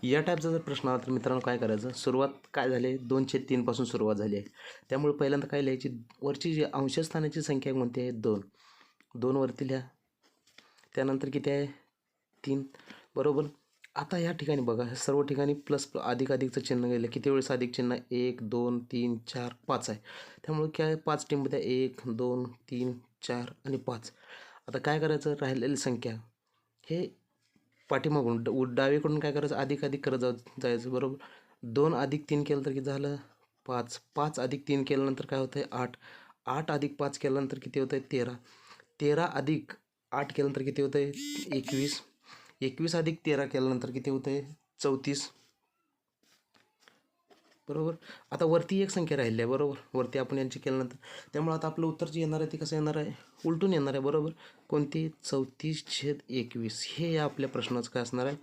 या टाईपचा जर प्रश्न आला तर मित्रांनो काय करायचं, सुरुवात काय झाली 2/3 पासून सुरुवात झाली आहे. त्यामुळे पहिल्यांदा काय लिहायची, वरची जी अंशस्थानाची संख्या कोणती आहे 2. 2 वरती लिहा. त्यानंतर किती आहे 3 बरोबर. आता या ठिकाणी बघा, हे सर्व ठिकाणी प्लस अधिक अधिकचं चिन्ह गेलं. किती वेळेस अधिक चिन्ह 1 2 3 4 5 आहे. त्यामुळे काय 5 टीममध्ये 1 2 3 4 आणि 5. आता काय करायचं, राहिलेली संख्या हे पाठीमागून डावीकडून काय करायचं, अधिक अधिक करत जायचं बरोबर. 2 अधिक 3 केलं तर किती झालं 5. 5 अधिक 3 केल्यानंतर काय होतं आहे 8. 8 अधिक 5 केल्यानंतर किती होतं आहे 13. 13 अधिक 8 केल्यानंतर किती होतं आहे 21. 21 अधिक 13 केल्यानंतर किती होतं आहे 34 बरोबर. आता वरती एक संख्या राहिली आहे बरोबर, वरती आपण यांची केल्यानंतर. त्यामुळे आता आपलं उत्तर जे येणार आहे ते कसं येणार आहे, उलटून येणार आहे बरोबर. कोणती 34/21 हे या आपल्या प्रश्नाचं काय असणार आहे